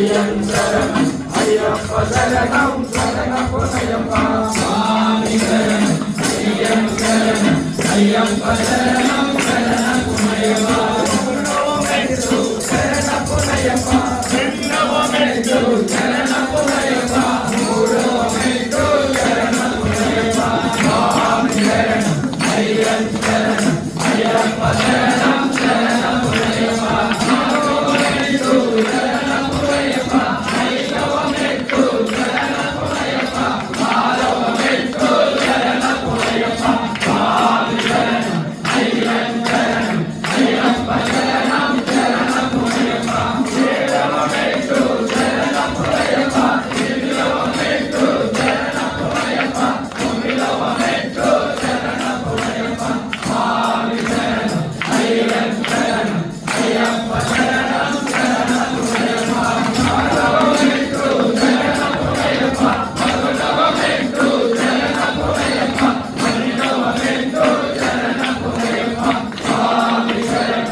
అయ్యం శరణం అయ్యప్ప శరణం శరణమయ్యప్ప స్వామి శరణం అయ్యం శరణం అయ్యప్ప శరణం శరణమయ్యప్ప శరణమయ్యప్ప రెండవమెట్టు శరణమయ్యప్ప మూడవమెట్టు శరణమయ్యప్ప స్వామి శరణం అయ్యం శరణం అయ్యప్ప శరణం శరణమయ్యప్ప నాలుగవమెట్టు శరణమయ్యప్ప ఐదవమెట్టు శరణమయ్యప్ప ఆరవమెట్టు శరణమయ్యప్ప స్వామి శరణం అయ్యం శరణం అయ్యప్ప శరణం శరణమయ్యప్ప ఏడవమెట్టు శరణమయ్యప్ప ఎనిమిదవమెట్టు శరణమయ్యప్ప తొమ్మిదవమెట్టు శరణమయ్యప్ప స్వామి శరణం అయ్యం శరణం అయ్యప్ప శరణం శరణమయ్యప్ప పదవమెట్టు శరణమయ్యప్ప పదకొండవమెట్టు శరణమయ్యప్ప పన్నెండవమెట్టు శరణమయ్యప్ప స్వామి శరణం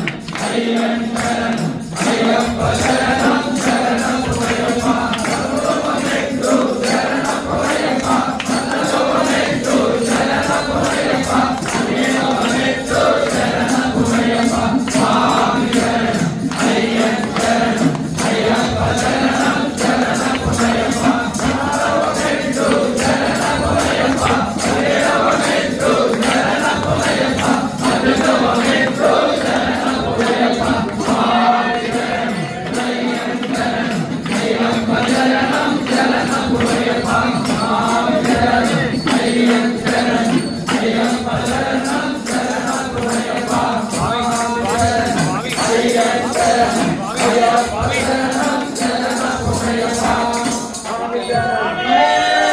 అయ్యం శరణం అయ్యప్ప శరణం శరణమయ్యప్ప పదమూడవమెట్టు శరణమయ్యప్ప పద్నాలుగవమెట్టు శరణమయ్యప్ప పదిహేనవమెట్టు శరణమయ్యప్ప స్వామి శరణం అయ్యం శరణం అయ్యప్ప శరణం శరణమయ్యప్ప పదహారవమెట్టు శరణమయ్యప్ప పదిహేడవమెట్టు శరణమయ్యప్ప పద్దెనిమిదవమెట్టు శరణమయ్యప్ప స్వామి శరణం అయ్యం శరణం అయ్యప్ప శరణం శరణమయ్యప్ప స్వామి శరణం అయ్యం శరణం అయ్యప్ప శరణం శరణమయ్యప్ప స్వామి శరణం అయ్యం శరణం అయ్యప్ప శరణం శరణమయ్యప్ప